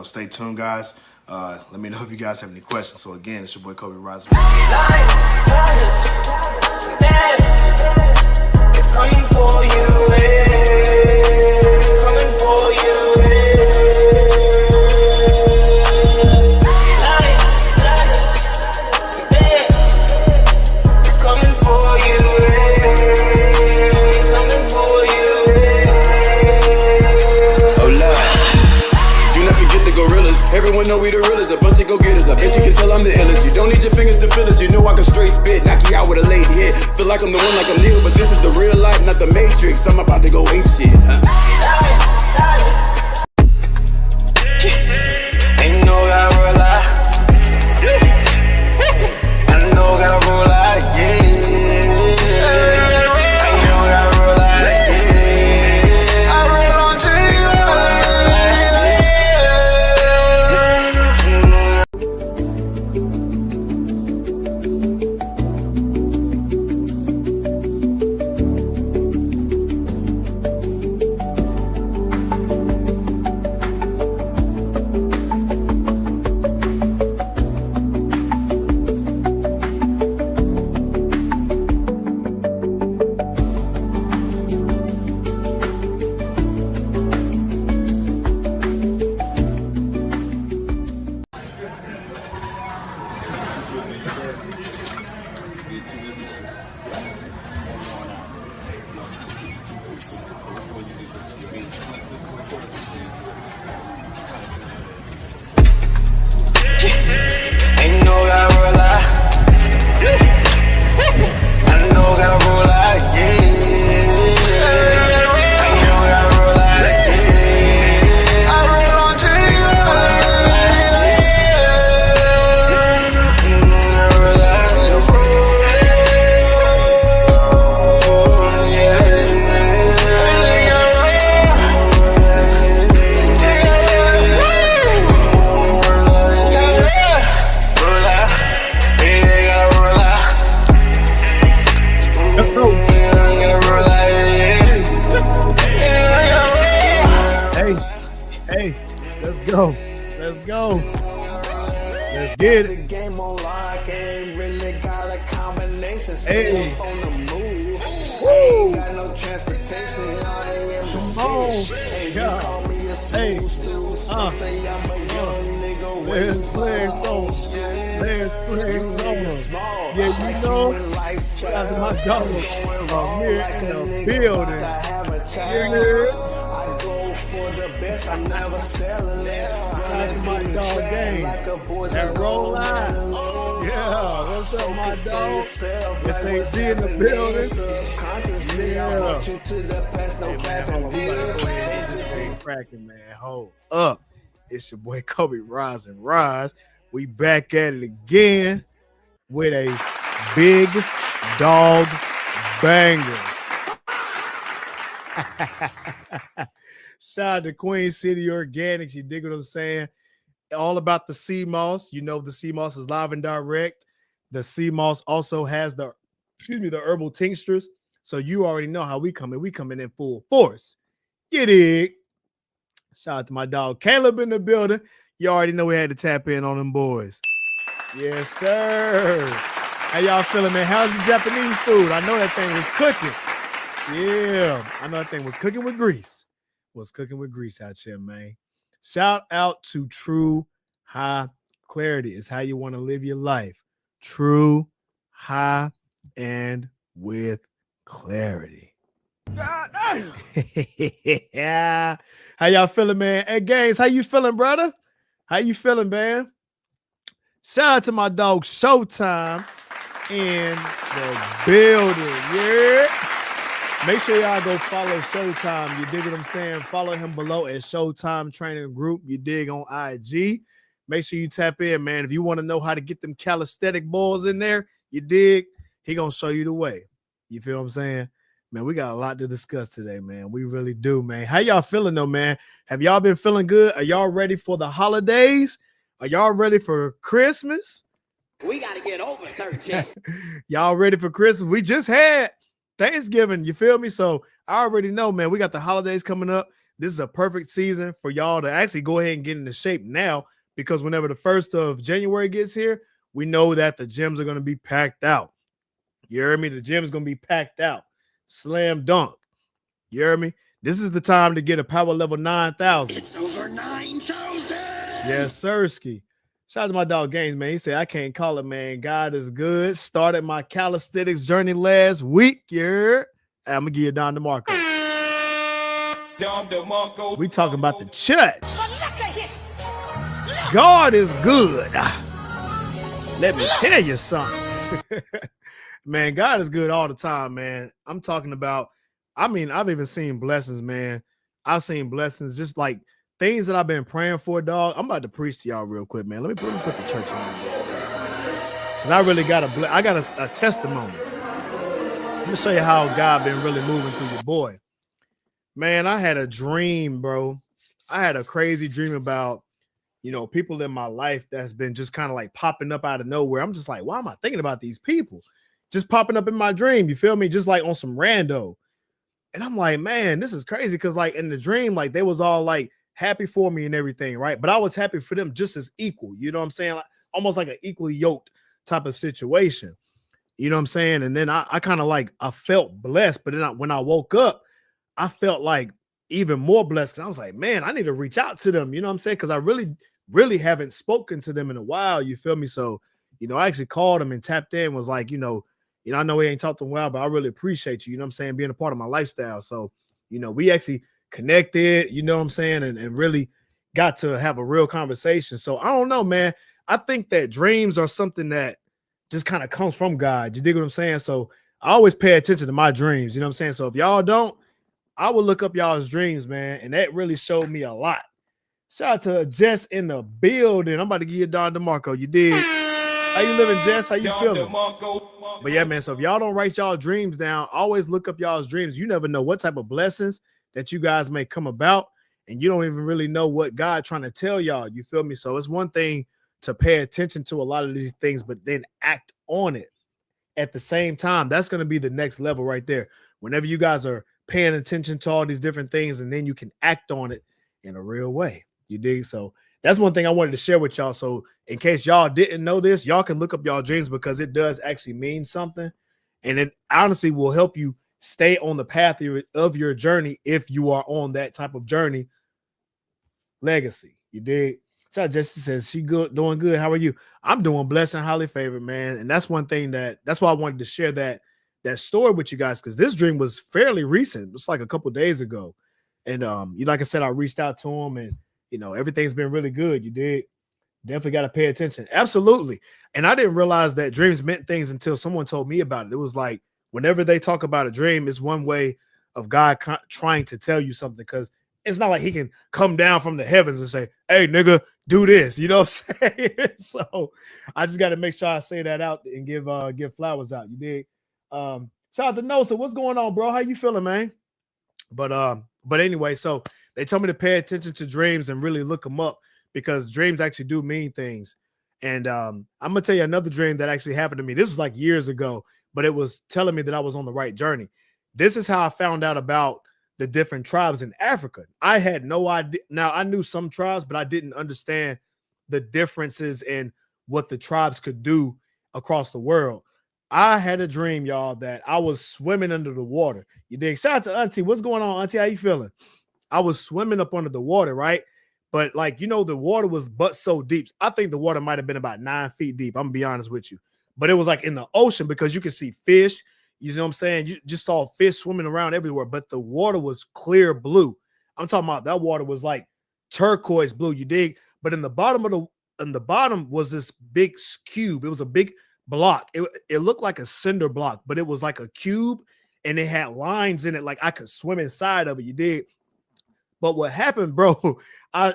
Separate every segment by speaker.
Speaker 1: stay tuned, guys. Let me know if you guys have any questions. So again, it's your boy Cobe Rising. Coming for you, coming for you.
Speaker 2: Everyone know we the realest, a bunch of go-getters. I bet you can tell I'm the illest. You don't need your fingers to feel it. You know I can straight spit, knock you out with a lady hit. Feel like I'm the one, like I'm Neil, but this is the real life, not the Matrix. I'm about to go ape shit. Ain't no gotta roll out. I know gotta roll out, yeah.
Speaker 3: Let's go. Let's get it.
Speaker 4: Game online, ain't really got a combination.
Speaker 3: Hey.
Speaker 4: On the move.
Speaker 3: Woo.
Speaker 4: Ain't got no transportation. I ain't in the city. Hey, you call me a smooth say I'm a young nigga.
Speaker 3: Let's flex on. Let's flex on. Yeah, you know, shout out to my dog. I'm here in the building.
Speaker 4: I go for the best, I'm never selling it.
Speaker 3: Shout my dog game. That roll line. Yeah, what's up, my dog? If they see in the building. Yeah. Hey, cracking, man. Hold up. It's your boy Cobe Rise and Rise. We back at it again with a big dog banger. Shout out to Queen City Organics. You dig what I'm saying? All about the sea moss. You know the sea moss is live and direct. The sea moss also has the herbal tinctures. So you already know how we coming. We coming in full force. You dig? Shout out to my dog Caleb in the building. You already know we had to tap in on them boys. Yes, sir. How y'all feeling, man? How's the Japanese food? I know that thing was cooking. Yeah, I know that thing was cooking with grease. Was cooking with grease out here, man. Shout out to True High Clarity. It's how you want to live your life. True, high, and with clarity. Yeah. How y'all feeling, man? Hey, Gaines, how you feeling, brother? How you feeling, man? Shout out to my dog Showtime in the building. Yeah. Make sure y'all go follow Showtime. You dig what I'm saying? Follow him below at Showtime Training Group. You dig on IG. Make sure you tap in, man. If you want to know how to get them calisthenic balls in there, you dig, he going to show you the way. You feel what I'm saying? Man, we got a lot to discuss today, man. We really do, man. How y'all feeling, though, man? Have y'all been feeling good? Are y'all ready for the holidays? Are y'all ready for Christmas?
Speaker 5: We got to get over certain shit.
Speaker 3: Y'all ready for Christmas? We just had Thanksgiving, you feel me? So I already know, man, we got the holidays coming up. this is a perfect season for y'all to actually go ahead and get into shape now, because whenever the 1st of January gets here, we know that the gyms are going to be packed out. You heard me? The gym is going to be packed out. Slam dunk. You heard me? This is the time to get a power level 9,000.
Speaker 5: It's over 9,000.
Speaker 3: Yes, sirski. Shout out to my dog Gaines, man. He said, I can't call it, man. God is good. Started my calisthenics journey last week. Yeah. I'm going to give you Don DeMarco. We talking about the church. God is good. Let me tell you something. Man, God is good all the time, man. I'm talking about, I've even seen blessings, man. I've seen blessings, just like things that I've been praying for, dog. I'm about to preach to y'all real quick, man. Let me put the church on. Because I really got a testimony. Let me show you how God been really moving through your boy. Man, I had a dream, bro. I had a crazy dream about, people in my life that's been just kind of like popping up out of nowhere. I'm just like, why am I thinking about these people? Just popping up in my dream, you feel me? Just like on some rando. And I'm like, man, this is crazy, because like in the dream, like they was all like happy for me and everything, right? But I was happy for them just as equal, you know what I'm saying? Like, almost like an equally yoked type of situation, you know what I'm saying? And then I kind of like, I felt blessed, but then when I woke up, I felt like even more blessed, because I was like, man, I need to reach out to them, you know what I'm saying? Because I really haven't spoken to them in a while, you feel me? So, I actually called them and tapped in, was like, I know we ain't talked in a while, but I really appreciate you, you know what I'm saying, being a part of my lifestyle. So, we actually connected, you know what I'm saying, and really got to have a real conversation. So I don't know, man. I think that dreams are something that just kind of comes from God. You dig what I'm saying? So I always pay attention to my dreams, you know what I'm saying? So if y'all don't, I will look up y'all's dreams, man. And that really showed me a lot. Shout out to Jess in the building. I'm about to give you Don DeMarco. You dig? How you living, Jess? How you feeling? But yeah, man, so if y'all don't write y'all dreams down, always look up y'all's dreams. You never know what type of blessings that you guys may come about, and you don't even really know what God trying to tell y'all. You feel me? So it's one thing to pay attention to a lot of these things, but then act on it at the same time. That's going to be the next level right there. Whenever you guys are paying attention to all these different things, and then you can act on it in a real way. You dig? So that's one thing I wanted to share with y'all. So in case y'all didn't know this, y'all can look up y'all dreams, because it does actually mean something. And it honestly will help you stay on the path of your journey if you are on that type of journey. Legacy. You dig? So Jesse says, she good, doing good. How are you? I'm doing blessed and highly favored, man. And that's one thing that's why I wanted to share that story with you guys, because this dream was fairly recent. It's like a couple days ago. And like I said, I reached out to him, and everything's been really good. You did. Definitely got to pay attention. Absolutely. And I didn't realize that dreams meant things until someone told me about it. It was like, whenever they talk about a dream, it's one way of God trying to tell you something, because it's not like he can come down from the heavens and say, hey, nigga, do this. You know what I'm saying? So I just got to make sure I say that out and give flowers out. You dig? Shout out to Nosa. What's going on, bro? How you feeling, man? But anyway, so they told me to pay attention to dreams and really look them up, because dreams actually do mean things. And I'm gonna tell you another dream that actually happened to me. This was like years ago, but it was telling me that I was on the right journey. This is how I found out about the different tribes in Africa. I had no idea. Now, I knew some tribes, but I didn't understand the differences in what the tribes could do across the world. I had a dream, y'all, that I was swimming under the water. You dig? Shout out to Auntie. What's going on, Auntie? How you feeling? I was swimming up under the water, right? But like, the water was but so deep. I think the water might have been about 9 feet deep. I'm gonna be honest with you. But it was like in the ocean, because you could see fish. You know what I'm saying? You just saw fish swimming around everywhere, but the water was clear blue. I'm talking about that water was like turquoise blue. You dig? But in the bottom was this big cube. It was a big block. It looked like a cinder block, but it was like a cube, and it had lines in it, like I could swim inside of it. You dig? But what happened, bro,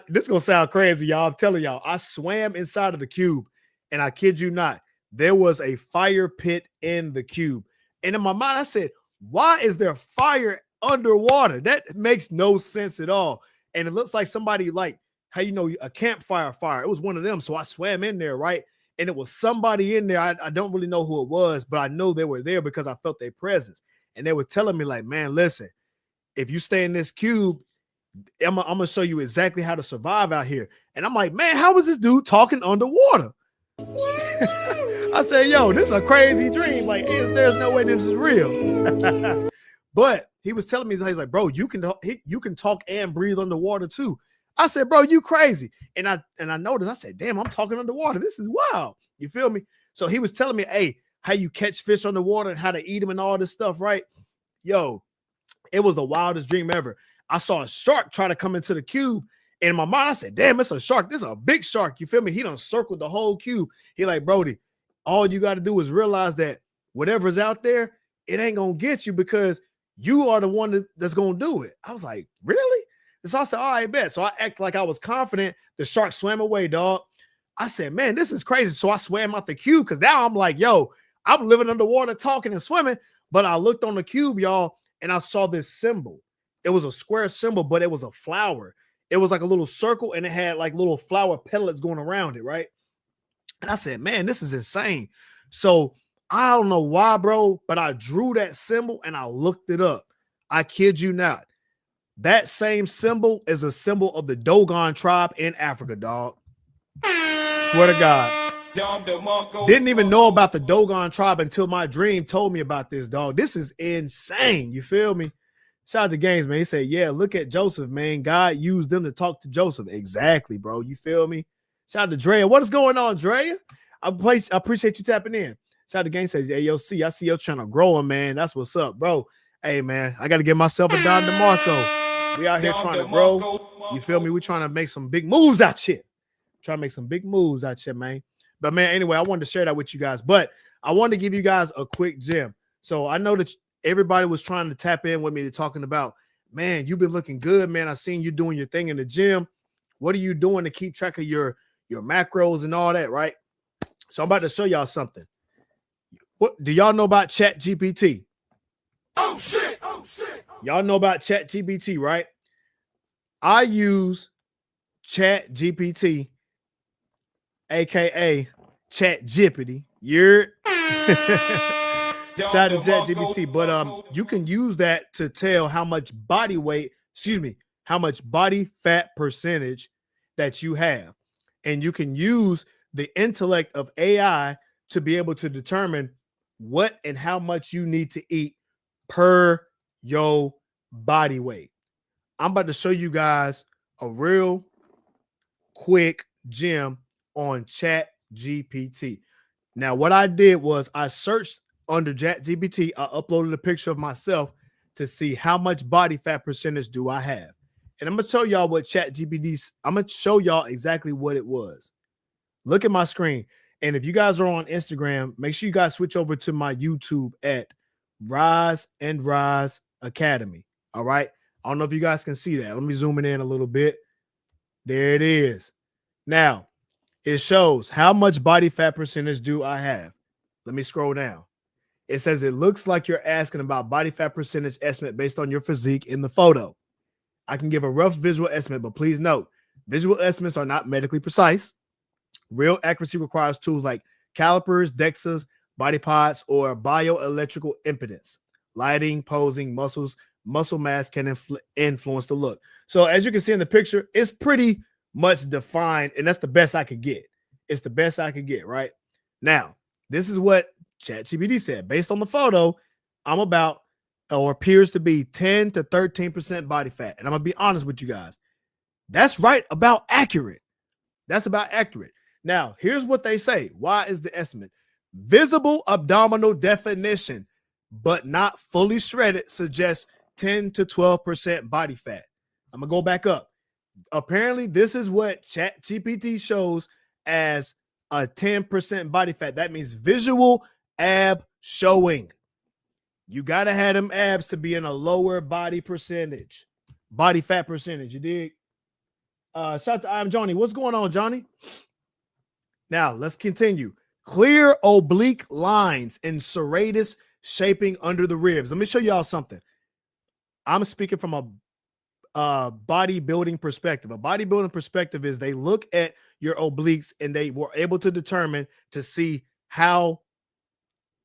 Speaker 3: this is gonna sound crazy, y'all. I'm telling y'all, I swam inside of the cube, and I kid you not, there was a fire pit in the cube. And in my mind, I said, why is there fire underwater? That makes no sense at all. And it looks like somebody, like how a campfire fire. It was one of them. So I swam in there, right? And it was somebody in there. I don't really know who it was, but I know they were there because I felt their presence. And they were telling me, like, man, listen, if you stay in this cube, I'm gonna show you exactly how to survive out here. And I'm like, man, how is this dude talking underwater? I said, yo, this is a crazy dream. Like, there's no way this is real. But he was telling me, he's like, bro, you can talk and breathe underwater too. I said, bro, you crazy. And I noticed, I said, damn, I'm talking underwater. This is wild. You feel me? So he was telling me, hey, how you catch fish underwater and how to eat them and all this stuff, right? Yo, it was the wildest dream ever. I saw a shark try to come into the cube. And in my mind, I said, damn, it's a shark. This is a big shark. You feel me? He done circled the whole cube. He like, Brody, all you got to do is realize that whatever's out there, it ain't going to get you because you are the one that's going to do it. I was like, really? And so I said, all right, bet. So I act like I was confident. The shark swam away, dog. I said, man, this is crazy. So I swam out the cube because now I'm like, yo, I'm living underwater, talking and swimming. But I looked on the cube, y'all, and I saw this symbol. It was a square symbol, but it was a flower. It was like a little circle, and it had like little flower petals going around it, right? And I said, man, this is insane. So I don't know why, bro, but I drew that symbol and I looked it up. I kid you not. That same symbol is a symbol of the Dogon tribe in Africa, dog. Swear to God. Didn't even know about the Dogon tribe until my dream told me about this, dog. This is insane. You feel me? Shout out to Gaines, man. He said, yeah, look at Joseph, man. God used them to talk to Joseph. Exactly, bro. You feel me? Shout out to Drea. What is going on, Drea? I appreciate you tapping in. Shout out to Gaines. Says, hey, yo, I see your channel growing, man. That's what's up, bro. Hey, man, I got to give myself a Don DeMarco. We out here trying to grow. You feel me? We're trying to make some big moves out here. Trying to make some big moves out here, man. But, man, anyway, I wanted to share that with you guys. But I wanted to give you guys a quick gem. So I know that everybody was trying to tap in with me to talking about, man, you've been looking good, man. I seen you doing your thing in the gym. What are you doing to keep track of your macros and all that, right? So I'm about to show y'all something. What do y'all know about Chat GPT?
Speaker 4: Oh shit! Oh shit!
Speaker 3: Y'all know about Chat GPT, right? I use Chat GPT, aka Chat Jippity. You're shout out to Chat GPT, but you can use that to tell how much body weight, how much body fat percentage that you have. And you can use the intellect of AI to be able to determine what and how much you need to eat per your body weight. I'm about to show you guys a real quick gem on Chat GPT. Now, what I did was I searched under Chat GPT. I uploaded a picture of myself to see how much body fat percentage do I have. And I'm going to tell y'all what Chat GPT's, I'm going to show y'all exactly what it was. Look at my screen. And if you guys are on Instagram, make sure you guys switch over to my YouTube at Rise and Rise Academy. All right. I don't know if you guys can see that. Let me zoom it in a little bit. There it is. Now, it shows how much body fat percentage do I have. Let me scroll down. It says it looks like you're asking about body fat percentage estimate based on your physique in the photo. I can give a rough visual estimate, but please note, visual estimates are not medically precise. Real accuracy requires tools like calipers, DEXAs, body pods, or bioelectrical impedance. Lighting, posing, muscle mass can influence the look. So as you can see in the picture, it's pretty much defined, and that's the best I could get. It's the best I could get, right? Now, this is what ChatGPT said. Based on the photo, I'm about, or appears to be 10 to 13% body fat. And I'm going to be honest with you guys. That's right about accurate. That's about accurate. Now, here's what they say. Why is the estimate? Visible abdominal definition, but not fully shredded, suggests 10 to 12% body fat. I'm going to go back up. Apparently, this is what ChatGPT shows as a 10% body fat. That means visual ab showing. You got to have them abs to be in a lower body percentage, body fat percentage. You dig? Shout out to I'm Johnny. What's going on, Johnny? Now, let's continue. Clear oblique lines and serratus shaping under the ribs. Let me show y'all something. I'm speaking from a bodybuilding perspective. A bodybuilding perspective is they look at your obliques and they were able to determine to see how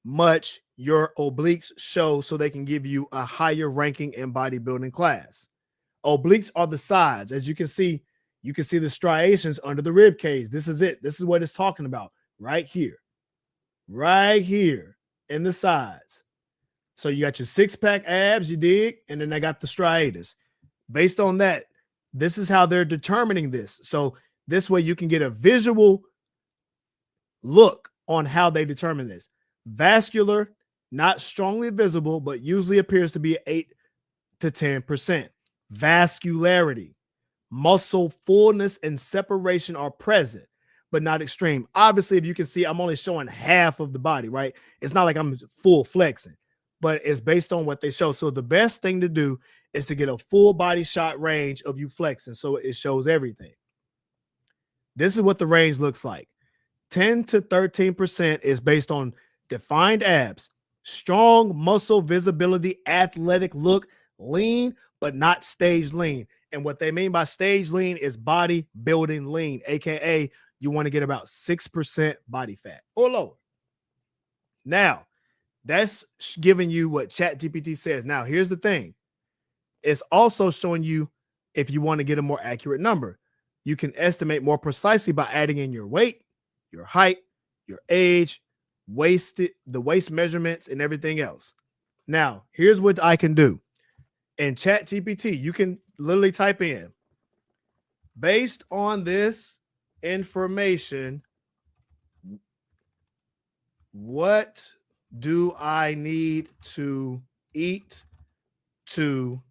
Speaker 3: much your obliques show so they can give you a higher ranking in bodybuilding class. Obliques are the sides. As you can see the striations under the rib cage. This is it. This is what it's talking about right here in the sides. So you got your six-pack abs, you dig, and then I got the striatus. Based on that, this is how they're determining this. So this way you can get a visual look on how they determine this. Vascular, not strongly visible, but usually appears to be 8 to 10%. Vascularity, muscle fullness and separation are present, but not extreme. Obviously, if you can see, I'm only showing half of the body, right? It's not like I'm full flexing, but it's based on what they show. So the best thing to do is to get a full body shot range of you flexing so it shows everything. This is what the range looks like. 10 to 13% is based on defined abs, strong muscle visibility, athletic look, lean, but not stage lean. And what they mean by stage lean is body building lean, aka you want to get about 6% body fat or lower. Now, that's giving you what ChatGPT says. Now, here's the thing. It's also showing you if you want to get a more accurate number. You can estimate more precisely by adding in your weight, your height, your age, the waist measurements, and everything else. Now, here's what I can do. In ChatGPT, you can literally type in, based on this information, what do I need to eat to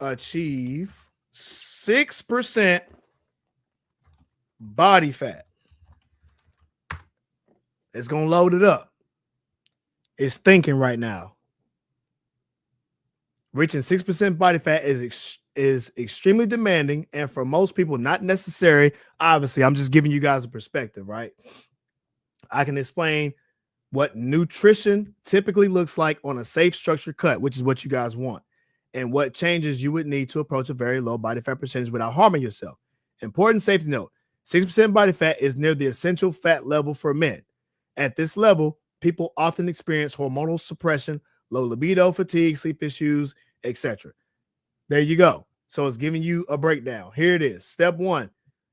Speaker 3: achieve 6% body fat? It's going to load it up. It's thinking right now. Reaching 6% body fat is extremely demanding, and for most people, not necessary. Obviously, I'm just giving you guys a perspective, right? I can explain what nutrition typically looks like on a safe structure cut, which is what you guys want, and what changes you would need to approach a very low body fat percentage without harming yourself. Important safety note, 6% body fat is near the essential fat level for men. At this level, people often experience hormonal suppression, low libido, fatigue, sleep issues, etc. There you go. So it's giving you a breakdown. Here it is. Step 1,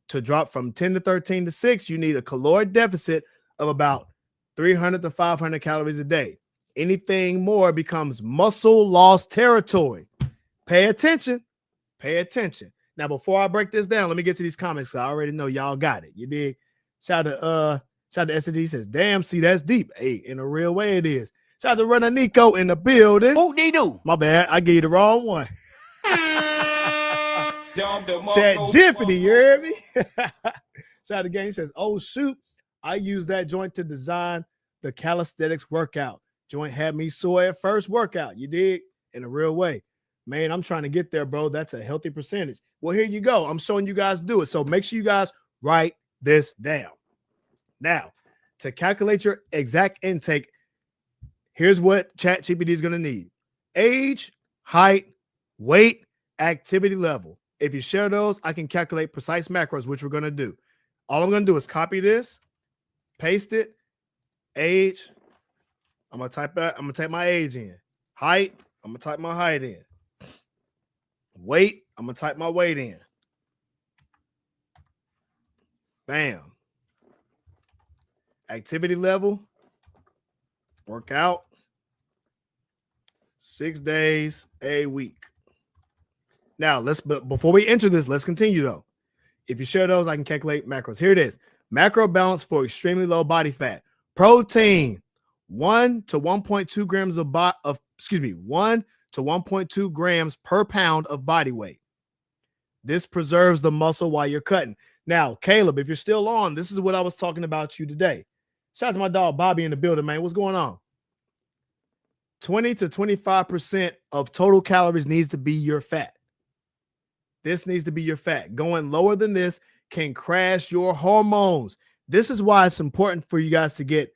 Speaker 3: to drop from 10 to 13 to 6, you need a caloric deficit of about 300 to 500 calories a day. Anything more becomes muscle loss territory. Pay attention. Pay attention. Now, before I break this down, let me get to these comments. I already know y'all got it. You dig? Shout out to SND says, damn, see, that's deep. Hey, in a real way it is. Shout out to Runner Nico in the building.
Speaker 6: Who they do?
Speaker 3: My bad. I gave you the wrong one. Chat Jiffy, you heard me? Shout out to Gang. He says, oh, shoot. I used that joint to design the calisthenics workout. Joint had me sore at first workout. You dig? In a real way. Man, I'm trying to get there, bro. That's a healthy percentage. Well, here you go. I'm showing you guys do it. So make sure you guys write this down. Now, to calculate your exact intake, here's what ChatGPT is going to need. Age, height, weight, activity level. If you share those, I can calculate precise macros, which we're going to do. All I'm going to do is copy this, paste it, age. I'm going to type that. I'm going to type my age in. Height, I'm going to type my height in. Weight, I'm going to type my weight in. Bam. Activity level, workout, 6 days a week. Now, but before we enter this, let's continue though. If you share those, I can calculate macros. Here it is. Macro balance for extremely low body fat. Protein, 1 to 1.2 grams 1 to 1.2 grams per pound of body weight. This preserves the muscle while you're cutting. Now, Caleb, if you're still on, this is what I was talking about you today. Shout out to my dog Bobby in the building, man. What's going on? 20 to 25% of total calories needs to be your fat. This needs to be your fat. Going lower than this can crash your hormones. This is why it's important for you guys to get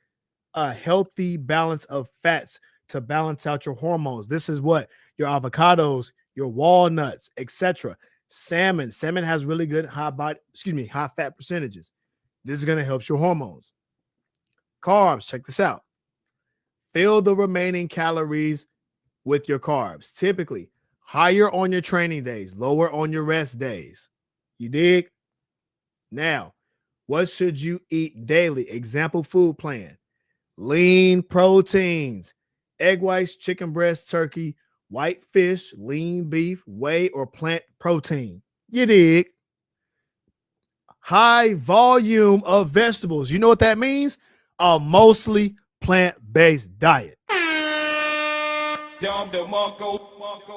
Speaker 3: a healthy balance of fats to balance out your hormones. This is what your avocados, your walnuts, etc. Salmon has really good high fat percentages. This is going to help your hormones. Carbs, check this out. Fill the remaining calories with your carbs. Typically, Higher on your training days, lower on your rest days. You dig? Now, what should you eat daily? Example food plan. Lean proteins, egg whites, chicken breast, turkey, white fish, lean beef, whey, or plant protein. You dig? High volume of vegetables. You know what that means? A mostly plant-based diet.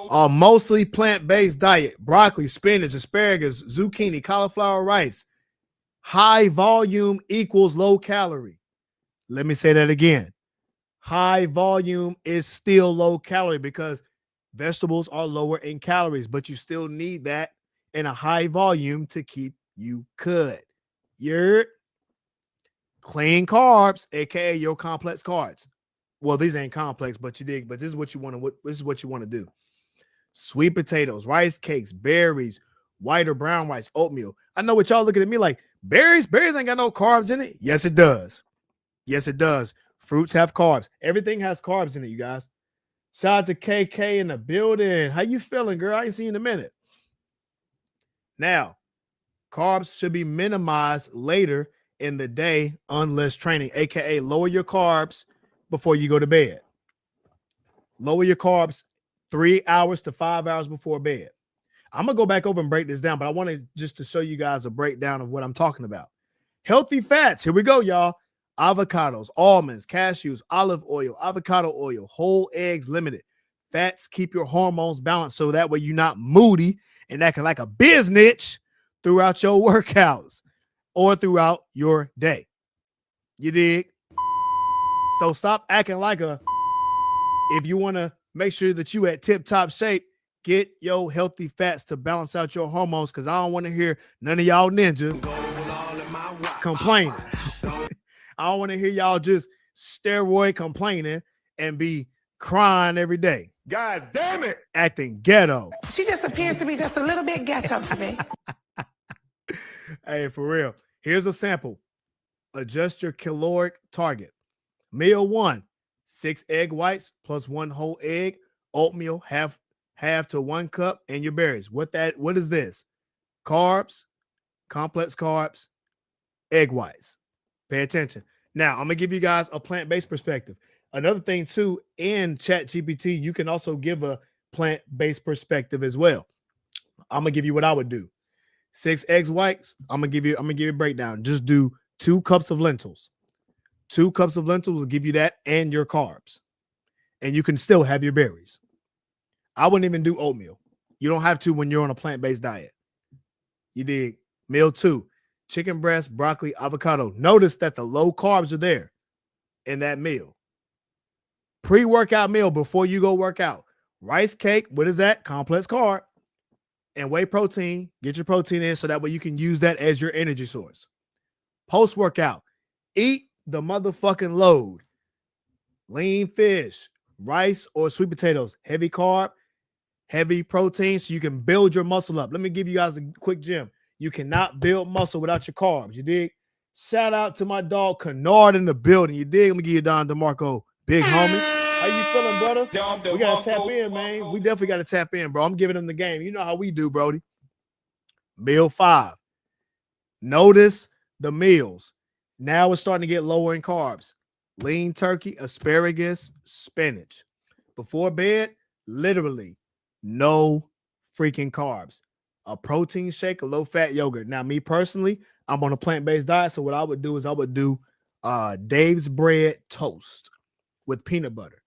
Speaker 3: A mostly plant-based diet. Broccoli, spinach, asparagus, zucchini, cauliflower, rice. High volume equals low calorie. Let me say that again. High volume is still low calorie because vegetables are lower in calories, but you still need that in a high volume to keep you good. You're clean carbs, aka your complex carbs. Well, these ain't complex, but you dig. But this is what you want to. This is what you want to do. Sweet potatoes, rice cakes, berries, white or brown rice, oatmeal. I know what y'all looking at me like. Berries ain't got no carbs in it. Yes, it does. Yes, it does. Fruits have carbs. Everything has carbs in it, you guys. Shout out to KK in the building. How you feeling, girl? I ain't seen you in a minute. Now, carbs should be minimized later in the day unless training, aka lower your carbs before you go to bed. Lower your carbs 3 hours to 5 hours before bed. I'm going to go back over and break this down, but I want to just to show you guys a breakdown of what I'm talking about. Healthy fats. Here we go, y'all. Avocados, almonds, cashews, olive oil, avocado oil, whole eggs limited. Fats keep your hormones balanced so that way you're not moody and acting like a biznitch throughout your workouts or throughout your day. You dig? So stop acting like a, if you want to make sure that you at tip-top shape, get your healthy fats to balance out your hormones because I don't want to hear none of y'all ninjas complaining. I don't want to hear y'all just steroid complaining and be crying every day.
Speaker 6: God damn it.
Speaker 3: Acting ghetto.
Speaker 7: She just appears to be just a little bit ghetto to me.
Speaker 3: Hey, for real. Here's a sample. Adjust your caloric target. Meal 1, 6 egg whites plus 1 whole egg, oatmeal, half to 1 cup, and your berries. What is this? Carbs, complex carbs, egg whites. Pay attention. Now, I'm going to give you guys a plant-based perspective. Another thing, too, in ChatGPT, you can also give a plant-based perspective as well. I'm going to give you what I would do. 6 eggs whites, I'm going to give you a breakdown. Just do 2 cups of lentils. 2 cups of lentils will give you that and your carbs. And you can still have your berries. I wouldn't even do oatmeal. You don't have to when you're on a plant-based diet. You dig? Meal 2, chicken breast, broccoli, avocado. Notice that the low carbs are there in that meal. Pre-workout meal before you go work out. Rice cake, what is that? Complex carb. And whey protein. Get your protein in so that way you can use that as your energy source. Post-workout, eat the motherfucking load. Lean fish, rice or sweet potatoes. Heavy carb, heavy protein so you can build your muscle up. Let me give you guys a quick gem. You cannot build muscle without your carbs. You dig? Shout out to my dog Kennard in the building. You dig? Let me give you Don DeMarco, big homie. How you feeling, brother? We got to tap in, man. We definitely got to tap in, bro. I'm giving them the game. You know how we do, Brody. Meal 5. Notice the meals. Now it's starting to get lower in carbs. Lean turkey, asparagus, spinach. Before bed, literally no freaking carbs. A protein shake, a low-fat yogurt. Now, me personally, I'm on a plant-based diet, so what I would do is I would do Dave's bread toast with peanut butter.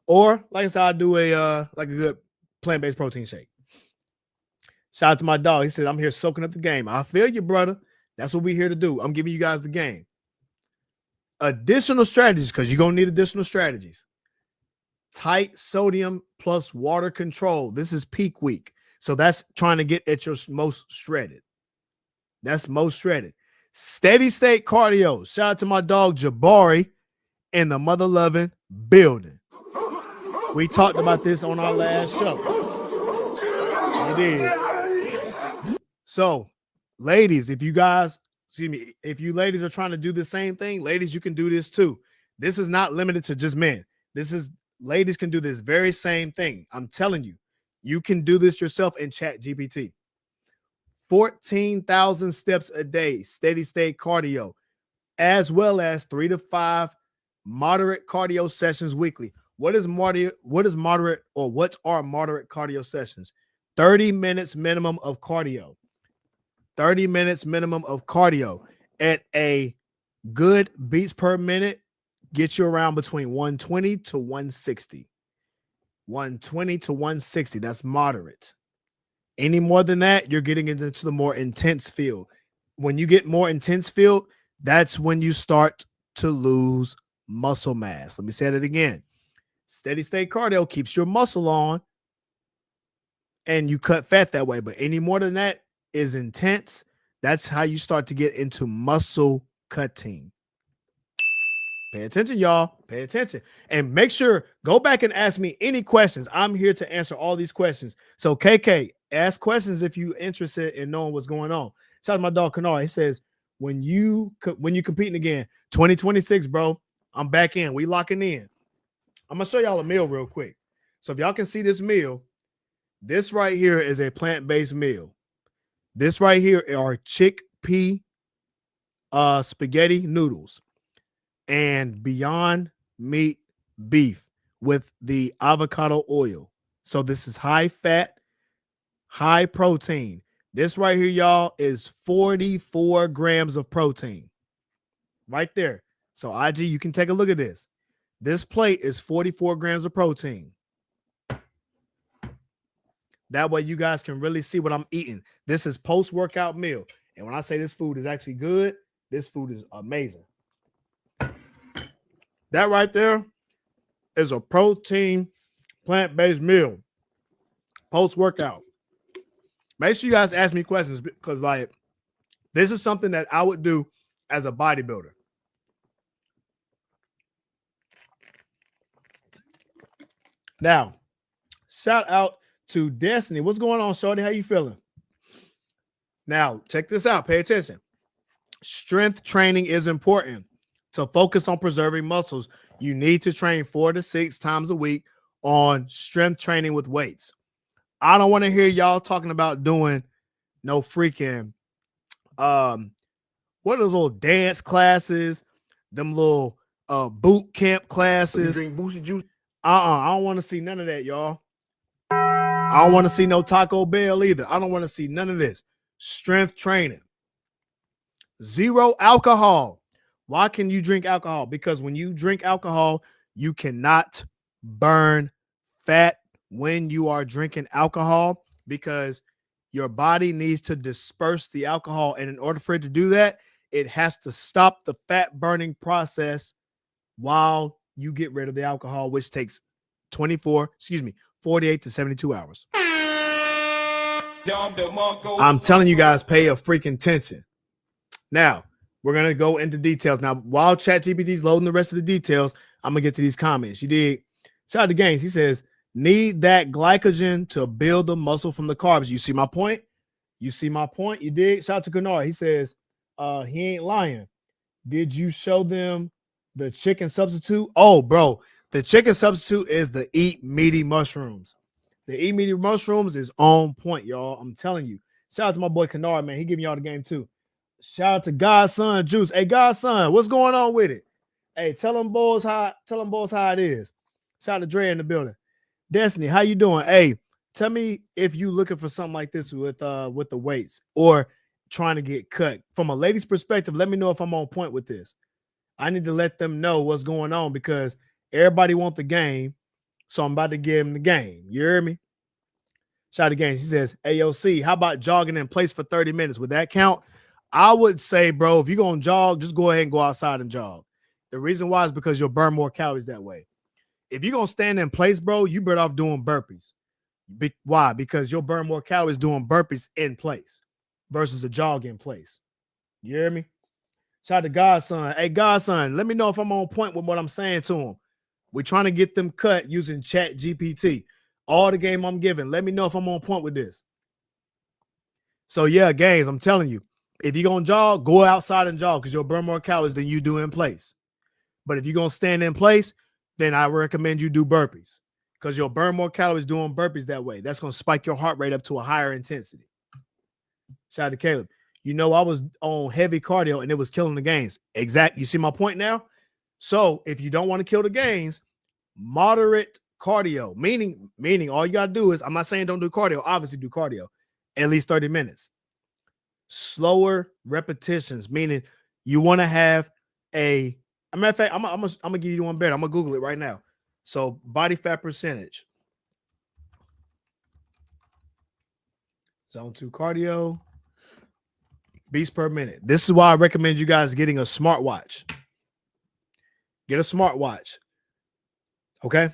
Speaker 3: Or, like I said, I'll do a good plant-based protein shake. Shout out to my dog. He said, I'm here soaking up the game. I feel you, brother. That's what we're here to do. I'm giving you guys the game. Additional strategies, because you're going to need additional strategies. Tight sodium plus water control. This is peak week. So that's trying to get at your most shredded. That's most shredded. Steady state cardio. Shout out to my dog Jabari in the mother loving building. We talked about this on our last show. We did. So, ladies, if you ladies are trying to do the same thing, ladies, you can do this too. This is not limited to just men. Ladies can do this very same thing. I'm telling you, You can do this yourself in Chat GPT. 14,000 steps a day, steady state cardio, as well as 3 to 5 moderate cardio sessions weekly. What are moderate cardio sessions? 30 minutes minimum of cardio. 30 minutes minimum of cardio at a good beats per minute get you around between 120 to 160. 120 to 160, that's moderate. Any more than that, you're getting into the more intense field. When you get more intense field, that's when you start to lose muscle mass. Let me say that again. Steady state cardio keeps your muscle on and you cut fat that way. But any more than that is intense. That's how you start to get into muscle cutting. Pay attention, y'all. Pay attention. And make sure, go back and ask me any questions. I'm here to answer all these questions. So KK, ask questions if you're interested in knowing what's going on. Shout out to my dog Kanara. He says, when you competing again, 2026, bro, I'm back in. We locking in. I'm going to show y'all a meal real quick. So if y'all can see this meal, this right here is a plant-based meal. This right here are chickpea spaghetti noodles and Beyond Meat beef with the avocado oil. So this is high fat, high protein. This right here, y'all, is 44 grams of protein. Right there. So IG, you can take a look at this. This plate is 44 grams of protein. That way you guys can really see what I'm eating. This is post-workout meal. And when I say this food is actually good, this food is amazing. That right there is a protein plant-based meal. Post-workout. Make sure you guys ask me questions because like this is something that I would do as a bodybuilder. Now, shout out to Destiny. What's going on, Shorty? How you feeling? Now, check this out. Pay attention. Strength training is important. To focus on preserving muscles, you need to train 4 to 6 times a week on strength training with weights. I don't want to hear y'all talking about doing no freaking what are those little dance classes, them little boot camp classes.
Speaker 1: You drink Booster Juice?
Speaker 3: I don't want to see none of that, y'all. I don't want to see no Taco Bell either. I don't want to see none of this. Strength training. 0 alcohol. Why can you drink alcohol? Because when you drink alcohol, you cannot burn fat when you are drinking alcohol because your body needs to disperse the alcohol. And in order for it to do that, it has to stop the fat burning process while you get rid of the alcohol, which takes 48 to 72 hours. I'm telling you guys, pay a freaking attention. Now, we're going to go into details. Now, while ChatGPT is loading the rest of the details, I'm going to get to these comments. You dig? Shout out to Gaines. He says, need that glycogen to build the muscle from the carbs. You see my point? You see my point? You dig? Shout out to Kennard. He says, he ain't lying. Did you show them the chicken substitute? Oh, bro, the chicken substitute is the eat meaty mushrooms. The eat meaty mushrooms is on point, y'all. I'm telling you. Shout out to my boy Kennard, man. He giving y'all the game too. Shout out to Godson Juice. Hey, Godson, what's going on with it? Hey, tell them boys how it is. Shout out to Dre in the building. Destiny, how you doing? Hey, tell me if you looking for something like this with the weights or trying to get cut. From a lady's perspective, let me know if I'm on point with this. I need to let them know what's going on because everybody wants the game. So I'm about to give them the game. You hear me? Shout out to Gaines. He says, AOC, how about jogging in place for 30 minutes? Would that count? I would say, bro, if you're going to jog, just go ahead and go outside and jog. The reason why is because you'll burn more calories that way. If you're going to stand in place, bro, you better off doing burpees. Why? Because you'll burn more calories doing burpees in place versus a jog in place. You hear me? Shout out to Godson. Hey, Godson, let me know if I'm on point with what I'm saying to him. We're trying to get them cut using Chat GPT. All the game I'm giving. Let me know if I'm on point with this. So, yeah, Gaines, I'm telling you, if you're going to jog, go outside and jog because you'll burn more calories than you do in place. But if you're going to stand in place, then I recommend you do burpees because you'll burn more calories doing burpees that way. That's going to spike your heart rate up to a higher intensity. Shout out to Caleb. You know, I was on heavy cardio and it was killing the gains. Exact. You see my point now? So if you don't want to kill the gains, moderate cardio, meaning all you got to do is, I'm not saying don't do cardio, obviously do cardio, at least 30 minutes. Slower repetitions, meaning you want to have a matter of fact, I'm gonna give you one better. I'm gonna Google it right now. So body fat percentage. Zone 2 cardio. Beats per minute. This is why I recommend you guys getting a smartwatch. Get a smartwatch. Okay.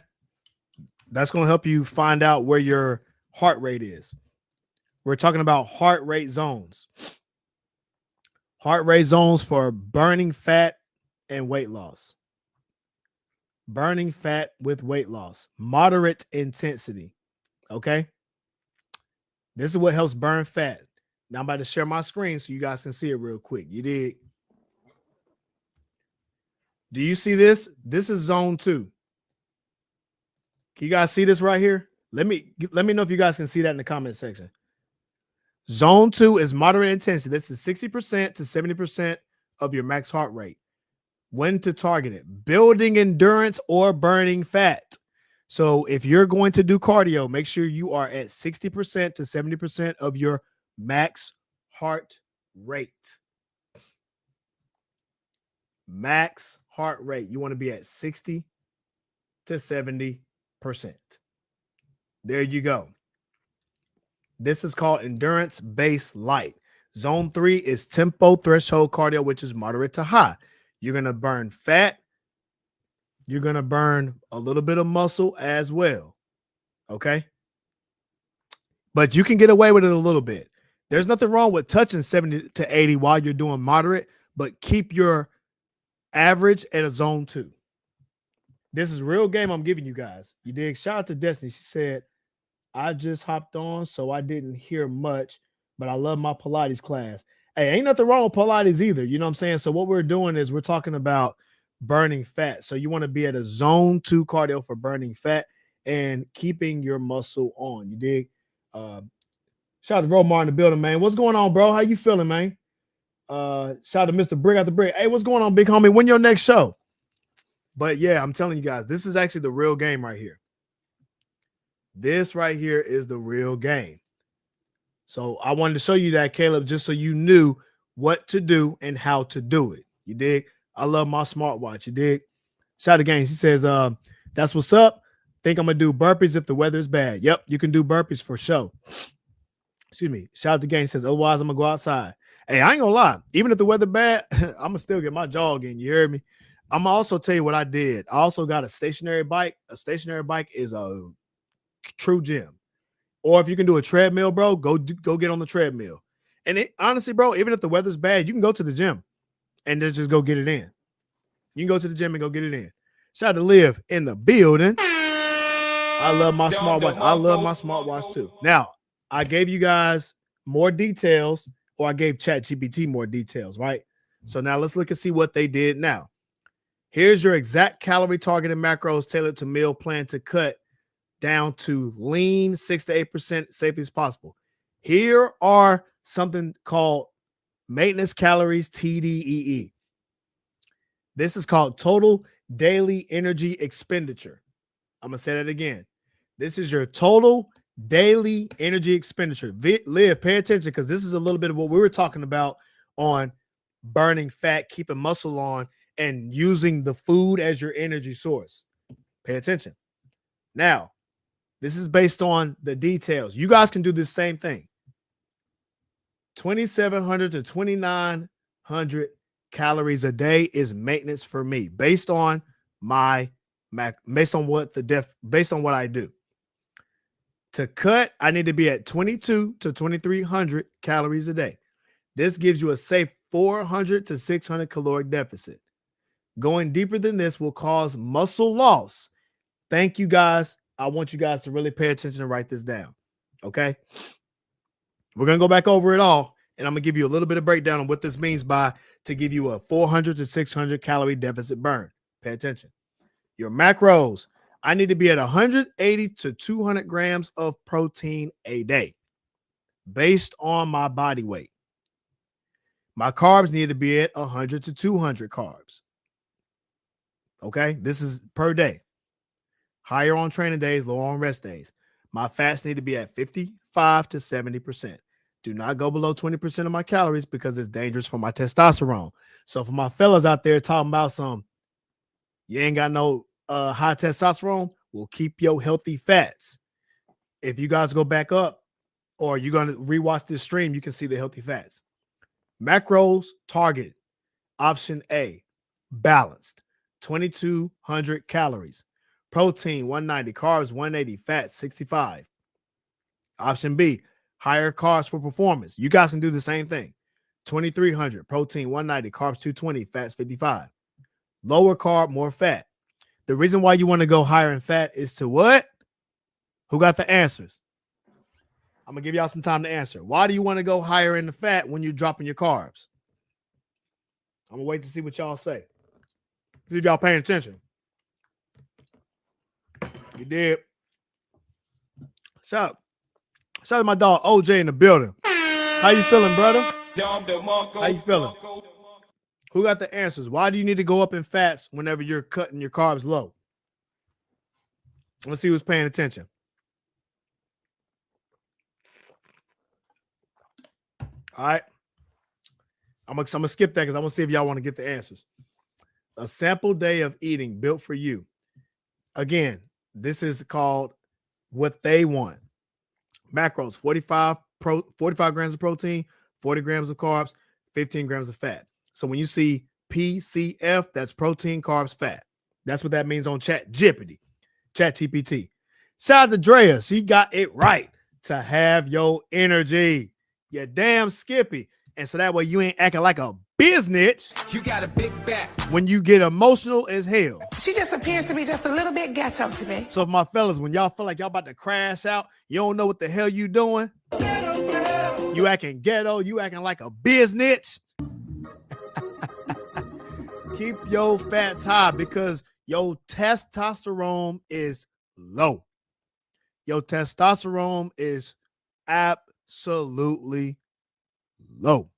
Speaker 3: That's going to help you find out where your heart rate is. We're talking about heart rate zones. Heart rate zones for burning fat and weight loss. Burning fat with weight loss. Moderate intensity. Okay. This is what helps burn fat. Now I'm about to share my screen so you guys can see it real quick. You dig? Do you see this? This is zone 2. Can you guys see this right here? Let me know if you guys can see that in the comment section. Zone 2 is moderate intensity. This is 60% to 70% of your max heart rate. When to target it? Building endurance or burning fat. So if you're going to do cardio, make sure you are at 60% to 70% of your max heart rate. Max heart rate. You want to be at 60 to 70%. There you go. This is called endurance-based light. Zone 3 is tempo threshold cardio, which is moderate to high. You're going to burn fat. You're going to burn a little bit of muscle as well. Okay? But you can get away with it a little bit. There's nothing wrong with touching 70 to 80 while you're doing moderate, but keep your average at a zone 2. This is real game I'm giving you guys. You dig? Shout out to Destiny. She said, I just hopped on, so I didn't hear much, but I love my Pilates class. Hey, ain't nothing wrong with Pilates either. You know what I'm saying? So what we're doing is we're talking about burning fat. So you want to be at a zone 2 cardio for burning fat and keeping your muscle on. You dig? Shout out to Romar in the building, man. What's going on, bro? How you feeling, man? Shout out to Mr. Brick out the Brick. Hey, what's going on, big homie? When your next show? But yeah, I'm telling you guys, this is actually the real game right here. This right here is the real game. So I wanted to show you that, Caleb, just so you knew what to do and how to do it. You dig? I love my smartwatch. You dig? Shout out to Gaines. He says, that's what's up. Think I'm going to do burpees if the weather is bad. Yep, you can do burpees for sure. Excuse me. Shout out to Gaines. Says, otherwise I'm going to go outside. Hey, I ain't going to lie. Even if the weather bad, I'm going to still get my jog in. You heard me? I'm going to also tell you what I did. I also got a stationary bike. A stationary bike is a true gym. Or if you can do a treadmill, bro, go get on the treadmill. And honestly, bro, even if the weather's bad, you can go to the gym and then just go get it in. You can go to the gym and go get it in. Shout out to Live in the building. I love my smartwatch. I love my smartwatch too. Now, I gave you guys more details, or I gave ChatGPT more details, right? So now let's look and see what they did now. Here's your exact calorie targeted macros tailored to meal plan to cut down to lean 6 to 8% safely as possible. Here are something called maintenance calories, TDEE. This is called total daily energy expenditure. I'm going to say that again. This is your total daily energy expenditure. Live, pay attention, because this is a little bit of what we were talking about on burning fat, keeping muscle on, and using the food as your energy source. Pay attention. Now, this is based on the details. You guys can do the same thing. 2,700 to 2,900 calories a day is maintenance for me, based on my based on what I do. To cut, I need to be at 22 to 2,300 calories a day. This gives you a safe 400 to 600 caloric deficit. Going deeper than this will cause muscle loss. Thank you, guys. I want you guys to really pay attention and write this down. Okay. We're going to go back over it all, and I'm going to give you a little bit of breakdown on what this means by to give you a 400 to 600 calorie deficit burn. Pay attention. Your macros, I need to be at 180 to 200 grams of protein a day based on my body weight. My carbs need to be at 100 to 200 carbs. Okay, this is per day. Higher on training days, lower on rest days. My fats need to be at 55 to 70%. Do not go below 20% of my calories because it's dangerous for my testosterone. So for my fellas out there talking about you ain't got no high testosterone, well, keep your healthy fats. If you guys go back up or you're going to rewatch this stream, you can see the healthy fats. Macros targeted. Option A, balanced, 2,200 calories. Protein, 190. Carbs, 180. Fats, 65. Option B, higher carbs for performance. You guys can do the same thing. 2,300. Protein, 190. Carbs, 220. Fats, 55. Lower carb, more fat. The reason why you want to go higher in fat is to what? Who got the answers? I'm going to give y'all some time to answer. Why do you want to go higher in the fat when you're dropping your carbs? I'm going to wait to see what y'all say. See if y'all paying attention. You did. Shout out to my dog OJ in the building. How you feeling, brother? How you feeling? Who got the answers? Why do you need to go up in fats whenever you're cutting your carbs low? Let's see who's paying attention. All right. I'm gonna skip that because I want to see if y'all want to get the answers. A sample day of eating built for you. Again, this is called what they want. Macros, 45 grams of protein, 40 grams of carbs, 15 grams of fat. So when you see PCF, that's protein, carbs, fat. That's what that means on Chat GPT. Shout out to Drea. She got it right. To have your energy. You damn Skippy. And so that way you ain't acting like a business.
Speaker 6: You got a big back.
Speaker 3: When you get emotional as hell.
Speaker 7: She just appears to be just a little bit ghetto to me.
Speaker 3: So my fellas, when y'all feel like y'all about to crash out, you don't know what the hell you doing. You acting ghetto. You acting like a business. Keep your fats high because your testosterone is low. Your testosterone is absolutely low.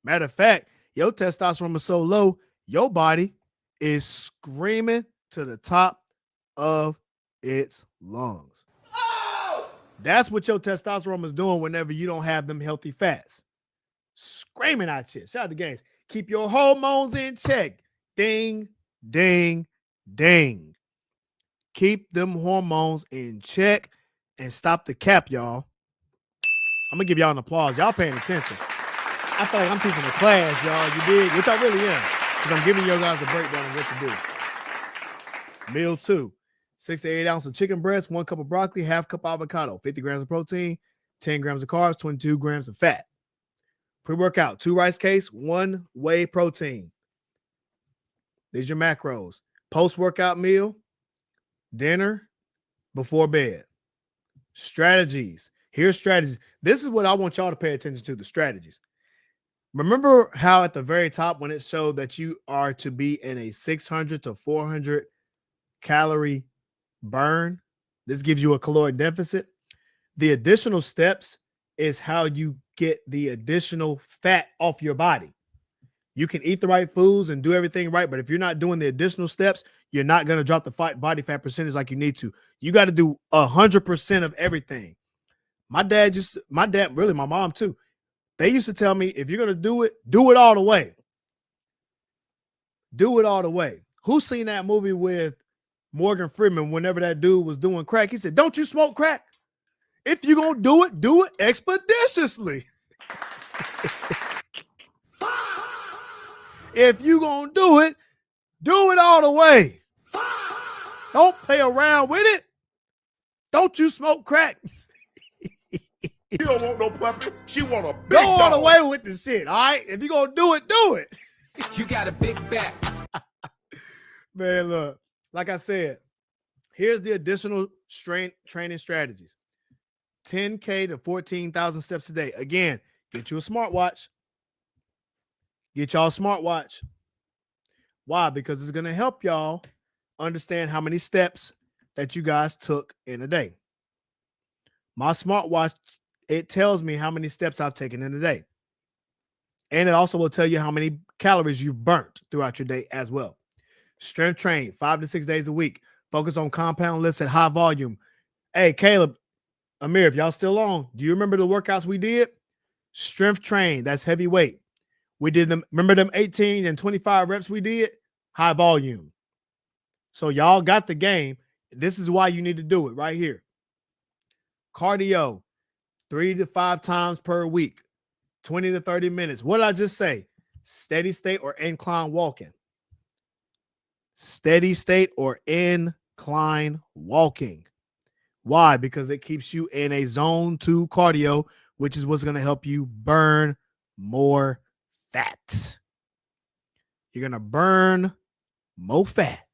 Speaker 3: Matter of fact, your testosterone is so low, your body is screaming to the top of its lungs. Oh! That's what your testosterone is doing whenever you don't have them healthy fats. Screaming at you. Shout out to Gaines. Keep your hormones in check. Ding, ding, ding. Keep them hormones in check and stop the cap, y'all. I'm going to give y'all an applause. Y'all paying attention. I feel like I'm teaching a class, y'all. You dig? Which I really am. Because I'm giving you guys a breakdown of what to do. Meal 2. 6 to 8 ounces of chicken breast, 1 cup of broccoli, half cup of avocado, 50 grams of protein, 10 grams of carbs, 22 grams of fat. Pre-workout, 2 rice cakes, 1 whey protein. These are your macros. Post-workout meal, dinner, before bed. Strategies. Here's strategies. This is what I want y'all to pay attention to, the strategies. Remember how at the very top when it showed that you are to be in a 600 to 400 calorie burn? This gives you a caloric deficit. The additional steps is how you get the additional fat off your body. You can eat the right foods and do everything right, but if you're not doing the additional steps, you're not going to drop the body fat percentage like you need to. You got to do 100% of everything. My dad, really my mom too. They used to tell me, if you're going to do it all the way. Do it all the way. Who's seen that movie with Morgan Freeman whenever that dude was doing crack? He said, don't you smoke crack? If you're going to do it expeditiously. If you're going to do it all the way. Don't play around with it. Don't you smoke crack?
Speaker 5: She don't want no puppy. She want a big
Speaker 3: Go all
Speaker 5: dog.
Speaker 3: the way with the shit, all right? If you're going to do it.
Speaker 6: You got a big back.
Speaker 3: Man, look, like I said, here's the additional training strategies. 10K to 14,000 steps a day. Again, get you a smartwatch. Get y'all a smartwatch. Why? Because it's going to help y'all understand how many steps that you guys took in a day. My smartwatch, it tells me how many steps I've taken in a day. And it also will tell you how many calories you've burnt throughout your day as well. Strength train 5 to 6 days a week. Focus on compound lifts at high volume. Hey, Caleb, Amir, if y'all still on, do you remember the workouts we did? Strength train, that's heavy weight. We did them, remember them 18 and 25 reps we did? High volume. So y'all got the game. This is why you need to do it right here. Cardio, 3 to 5 times per week, 20 to 30 minutes. What did I just say? Steady state or incline walking. Steady state or incline walking. Why? Because it keeps you in a zone 2 cardio, which is what's going to help you burn more fat. You're going to burn more fat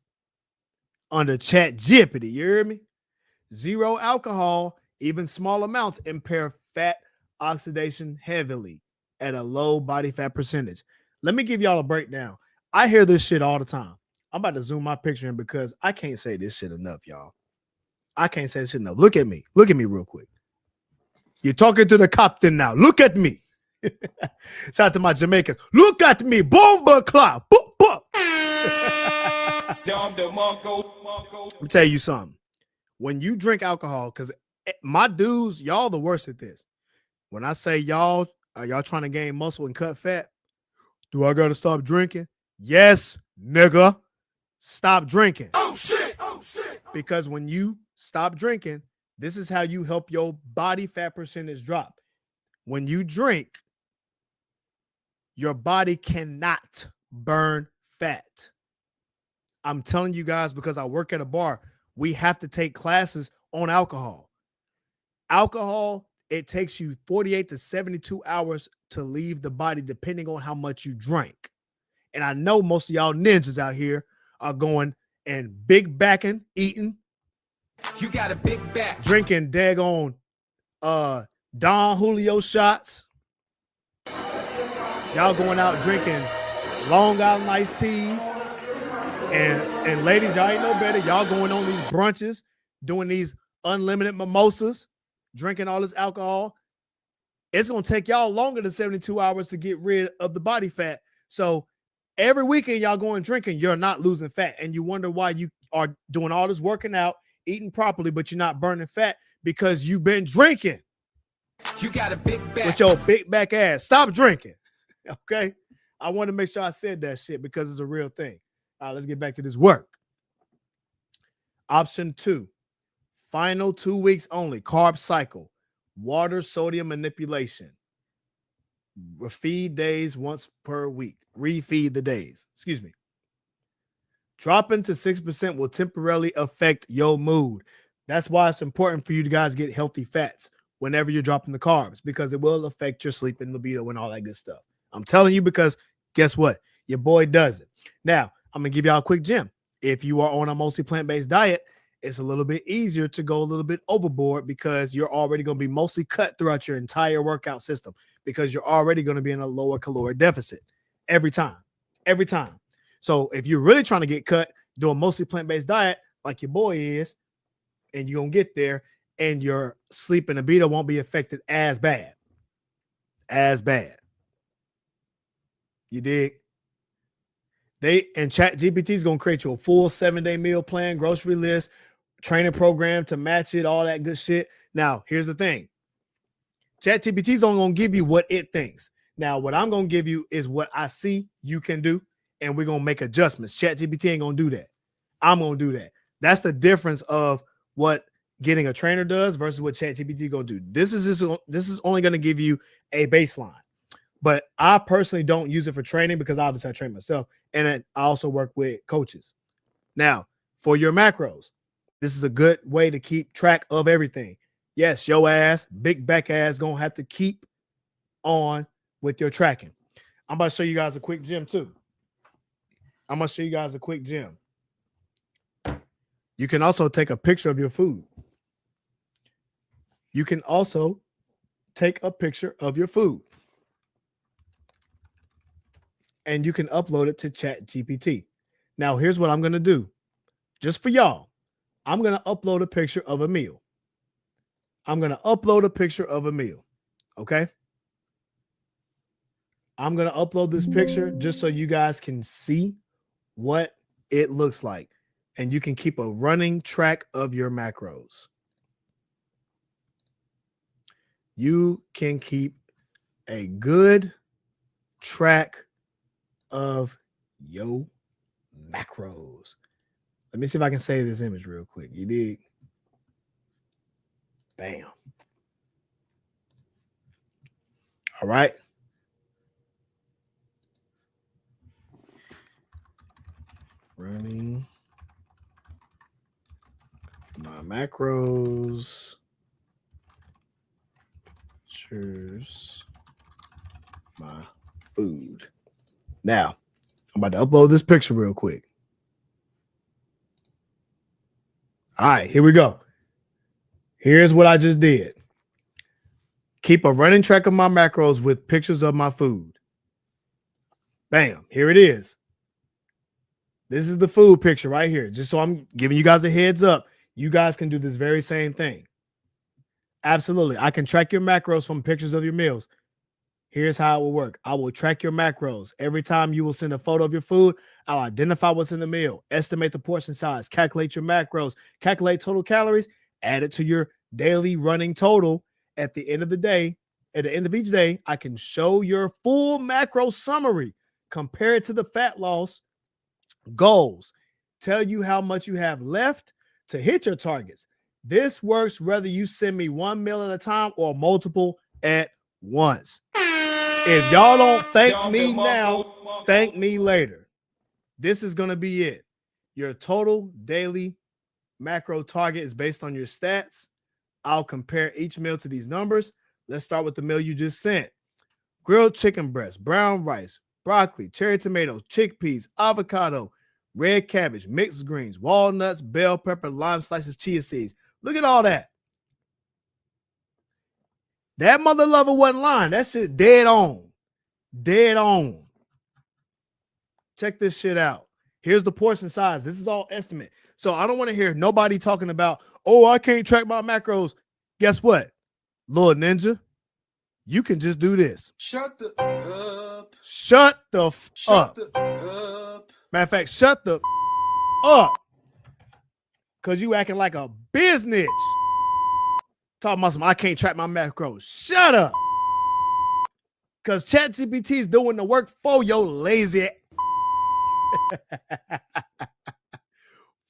Speaker 3: under ChatGPT. You hear me? Zero alcohol, even small amounts impair fat oxidation heavily at a low body fat percentage. Let me give y'all a breakdown. I hear this shit all the time. I'm about to zoom my picture in because I can't say this shit enough, y'all. I can't say this shit enough. Look at me. Look at me real quick. You're talking to the captain now. Look at me. Shout out to my Jamaicans. Look at me. Bomba clock. Boop, boop. Let me tell you something. When you drink alcohol, because my dudes, y'all the worst at this. When I say y'all, are y'all trying to gain muscle and cut fat? Do I got to stop drinking? Yes, nigga. Stop drinking.
Speaker 5: Oh shit! Oh shit!
Speaker 3: Because when you stop drinking, this is how you help your body fat percentage drop. When you drink, your body cannot burn fat. I'm telling you guys because I work at a bar, we have to take classes on alcohol. Alcohol, it takes you 48 to 72 hours to leave the body depending on how much you drink. And I know most of y'all ninjas out here are going and big backing, eating.
Speaker 6: You got a big back.
Speaker 3: Drinking daggone Don Julio shots. Y'all going out drinking Long Island iced teas. And ladies, y'all ain't no better. Y'all going on these brunches, doing these unlimited mimosas, drinking all this alcohol. It's going to take y'all longer than 72 hours to get rid of the body fat. So every weekend y'all going drinking, you're not losing fat. And you wonder why you are doing all this working out, eating properly, but you're not burning fat because you've been drinking.
Speaker 6: You got a big back.
Speaker 3: With your big back ass. Stop drinking. Okay? I want to make sure I said that shit because it's a real thing. All right, let's get back to this work. Option 2, final 2 weeks only, carb cycle, water, sodium manipulation. Refeed days once per week. Refeed the days. Excuse me. Dropping to 6% will temporarily affect your mood. That's why it's important for you to guys get healthy fats whenever you're dropping the carbs because it will affect your sleep and libido and all that good stuff. I'm telling you because guess what? Your boy does it. Now, I'm going to give y'all a quick gem. If you are on a mostly plant-based diet, it's a little bit easier to go a little bit overboard because you're already going to be mostly cut throughout your entire workout system because you're already going to be in a lower caloric deficit every time. Every time. So if you're really trying to get cut, do a mostly plant-based diet like your boy is, and you're going to get there, and your sleep and libido won't be affected as bad. As bad. You dig? ChatGPT is going to create you a full 7-day meal plan, grocery list, training program to match it, all that good shit. Now, here's the thing. ChatGPT is only going to give you what it thinks. Now, what I'm going to give you is what I see you can do, and we're going to make adjustments. ChatGPT ain't going to do that. I'm going to do that. That's the difference of what getting a trainer does versus what ChatGPT going to do. This is only going to give you a baseline. But I personally don't use it for training because obviously I train myself. And I also work with coaches. Now, for your macros, this is a good way to keep track of everything. Yes, your ass, big back ass, going to have to keep on with your tracking. I'm about to show you guys a quick gem too. You can also take a picture of your food. And you can upload it to ChatGPT. Now, here's what I'm going to do. Just for y'all, I'm going to upload a picture of a meal. Okay. I'm going to upload this picture just so you guys can see what it looks like. And you can keep a running track of your macros. You can keep a good track of your macros. Let me see if I can save this image real quick. You dig? Bam. All right. Running my macros. Choose my food. Now, I'm about to upload this picture real quick. All right, here we go. Here's what I just did. Keep a running track of my macros with pictures of my food. Bam, here it is. This is the food picture right here. Just so I'm giving you guys a heads up, you guys can do this very same thing. Absolutely. I can track your macros from pictures of your meals. Here's how it will work. I will track your macros. Every time you will send a photo of your food, I'll identify what's in the meal, estimate the portion size, calculate your macros, calculate total calories, add it to your daily running total. At the end of the day, at the end of each day, I can show your full macro summary, compare it to the fat loss goals, tell you how much you have left to hit your targets. This works whether you send me one meal at a time or multiple at once. If y'all don't thank me now, thank me later. This is going to be it. Your total daily macro target is based on your stats. I'll compare each meal to these numbers. Let's start with the meal you just sent. Grilled chicken breast, brown rice, broccoli, cherry tomatoes, chickpeas, avocado, red cabbage, mixed greens, walnuts, bell pepper, lime slices, chia seeds. Look at all that. That mother lover wasn't lying. That shit dead on. Dead on. Check this shit out. Here's the portion size. This is all estimate. So I don't want to hear nobody talking about, oh, I can't track my macros. Guess what? Lord Ninja, you can just do this.
Speaker 2: Shut the up.
Speaker 3: Shut the up.
Speaker 2: Shut the up.
Speaker 3: Matter of fact, shut the up. Because you acting like a business. Talking about some, I can't track my macros. Shut up. Because ChatGPT is doing the work for your lazy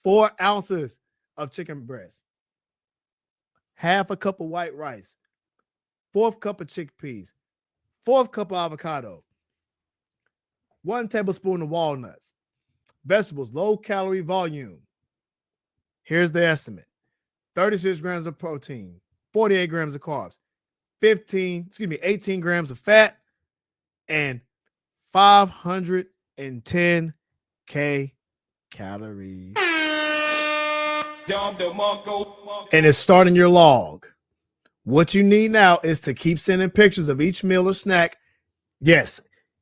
Speaker 3: 4 ounces of chicken breast, half a cup of white rice, 1/4 cup of chickpeas, 1/4 cup of avocado, 1 tablespoon of walnuts, vegetables, low calorie volume. Here's the estimate. 36 grams of protein, 48 grams of carbs, 18 grams of fat, and 510 calories. And it's starting your log. What you need now is to keep sending pictures of each meal or snack. Yes,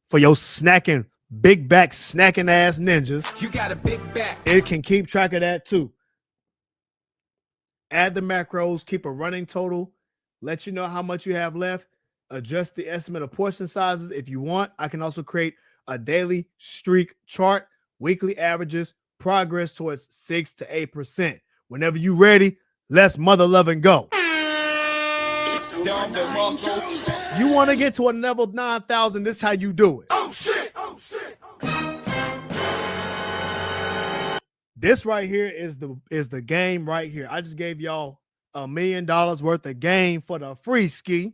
Speaker 3: for your snacking, big back snacking ass ninjas.
Speaker 6: You got a big back.
Speaker 3: It can keep track of that too. Add the macros, keep a running total, let you know how much you have left, adjust the estimate of portion sizes if you want. I can also create a daily streak chart, weekly averages, progress towards 6 to 8%. Whenever you ready, let's mother love and go. You want to get to a level 9,000, this is how you do it.
Speaker 5: Oh shit! Oh shit!
Speaker 3: This right here is the game right here. I just gave y'all $1 million worth of game for the free ski.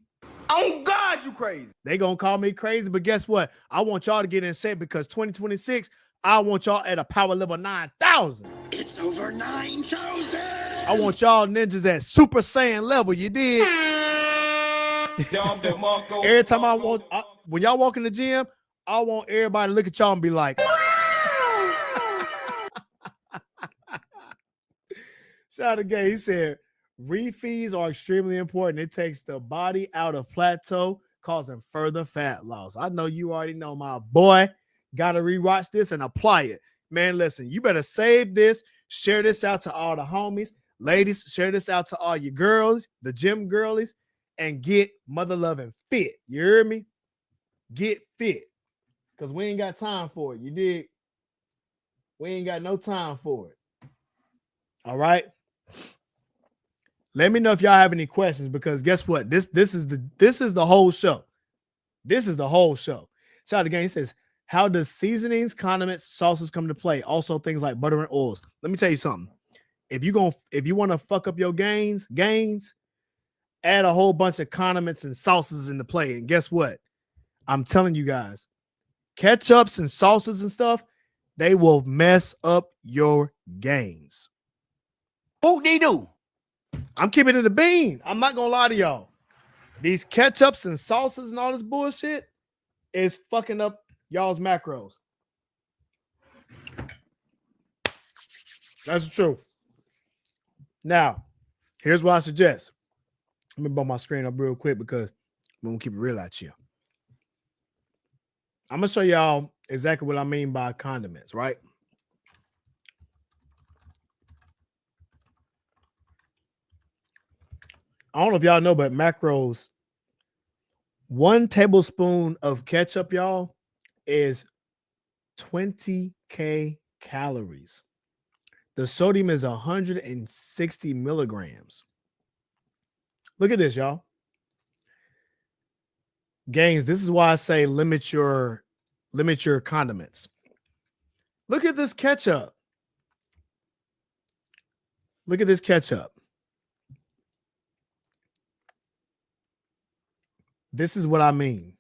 Speaker 2: Oh God, you crazy.
Speaker 3: They gonna call me crazy, but guess what? I want y'all to get in shape because 2026, I want y'all at a power level 9,000.
Speaker 4: It's over 9,000.
Speaker 3: I want y'all ninjas at Super Saiyan level. You did. Every time when y'all walk in the gym, I want everybody to look at y'all and be like, shout out again. He said, refeeds are extremely important. It takes the body out of plateau, causing further fat loss. I know you already know, my boy. Got to rewatch this and apply it. Man, listen, you better save this, Share this out to all the homies. Ladies, share this out to all your girls, the gym girlies, and get mother loving fit. You hear me? Get fit. Because we ain't got time for it. You dig? We ain't got no time for it. All right. Let me know if y'all have any questions, because guess what? This is the whole show. This is the whole show. Shout out to Gang. He says, how does seasonings, condiments, sauces come to play? Also things like butter and oils. Let me tell you something. If you want to fuck up your gains, add a whole bunch of condiments and sauces into play. And guess what? I'm telling you guys, ketchups and sauces and stuff, they will mess up your gains.
Speaker 8: What they do?
Speaker 3: I'm keeping it a bean. I'm not gonna lie to y'all. These ketchups and sauces and all this bullshit is fucking up y'all's macros. That's the truth. Now, here's what I suggest. Let me bump my screen up real quick because we're gonna keep it real out here. I'm gonna show y'all exactly what I mean by condiments, right? I don't know if y'all know, but macros, 1 tablespoon of ketchup, y'all, is 20K calories. The sodium is 160 milligrams. Look at this, y'all. Gangs, this is why I say limit your condiments. Look at this ketchup. Look at this ketchup. This is what I mean.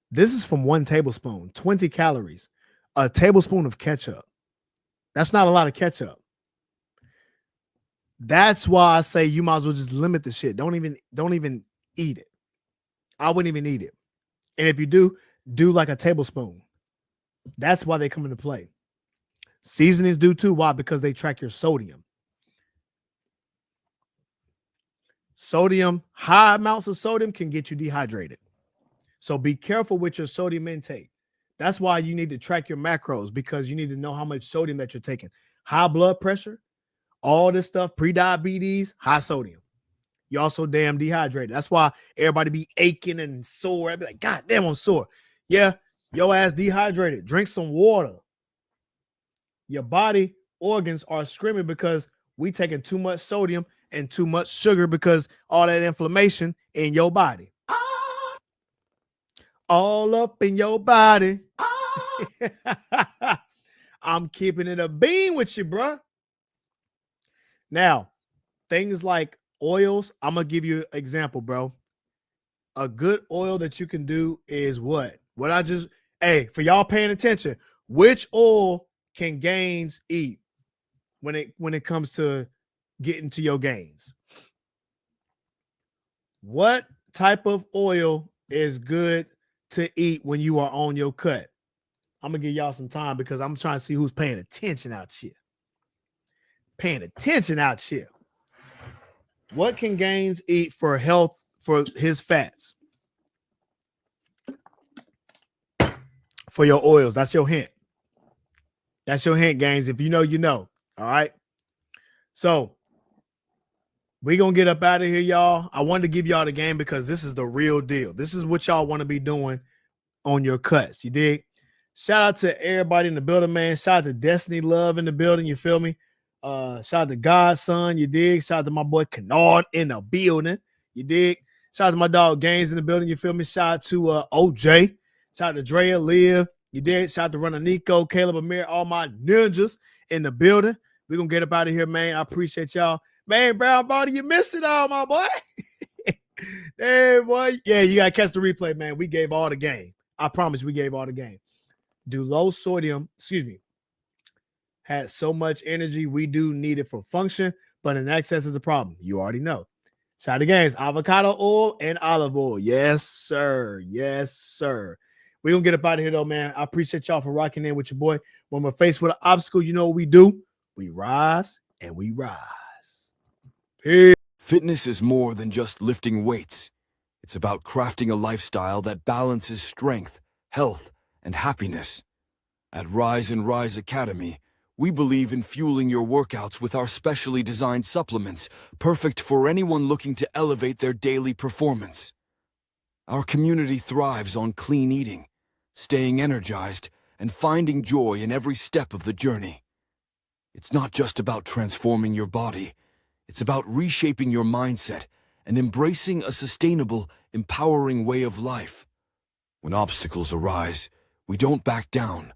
Speaker 3: This is from 1 tablespoon, 20 calories, a tablespoon of ketchup. That's not a lot of ketchup. That's why I say you might as well just limit the shit. Don't even eat it. I wouldn't even eat it. And if you do like a tablespoon. That's why they come into play. Seasonings do too. Why? Because they track your sodium. Sodium, high amounts of sodium can get you dehydrated. So be careful with your sodium intake. That's why you need to track your macros, because you need to know how much sodium that you're taking. High blood pressure, all this stuff, pre-diabetes, high sodium. You're also damn dehydrated. That's why everybody be aching and sore. I'd be like, God damn, I'm sore. Yeah, your ass dehydrated. Drink some water. Your body organs are screaming because we taking too much sodium and too much sugar because all that inflammation in your body. All up in your body. I'm keeping it a bean with you, bro. Now, things like oils, I'm going to give you an example, bro. A good oil that you can do is what? For y'all paying attention, which oil can gains eat when it comes to getting to your gains? What type of oil is good to eat when you are on your cut? I'm gonna give y'all some time because I'm trying to see who's paying attention out here. What can Gaines eat for health for his fats? For your oils. That's your hint. Gaines. If you know, you know. All right. So we're going to get up out of here, y'all. I wanted to give y'all the game because this is the real deal. This is what y'all want to be doing on your cuts. You dig? Shout out to everybody in the building, man. Shout out to Destiny Love in the building. You feel me? Shout out to Godson. You dig? Shout out to my boy Kennard in the building. You dig? Shout out to my dog Gaines in the building. You feel me? Shout out to OJ. Shout out to Drea, Liv. You did. Shout out to Runner Nico, Caleb, Amir, all my ninjas in the building. We're going to get up out of here, man. I appreciate y'all. Man, Brown Body, you missed it all, my boy. Hey, boy. Yeah, you got to catch the replay, man. We gave all the game. I promise we gave all the game. Do low sodium, had so much energy. We do need it for function, but in excess is a problem. You already know. Shout out to Games, avocado oil and olive oil. Yes, sir. Yes, sir. We're going to get up out of here, though, man. I appreciate y'all for rocking in with your boy. When we're faced with an obstacle, you know what we do? We rise and we rise. Peace.
Speaker 9: Fitness is more than just lifting weights. It's about crafting a lifestyle that balances strength, health, and happiness. At Rise and Rise Academy, We believe in fueling your workouts with our specially designed supplements, perfect for anyone looking to elevate their daily performance. Our community thrives on clean eating, staying energized, and finding joy in every step of the journey. It's not just about transforming your body, it's about reshaping your mindset and embracing a sustainable, empowering way of life. When obstacles arise, we don't back down.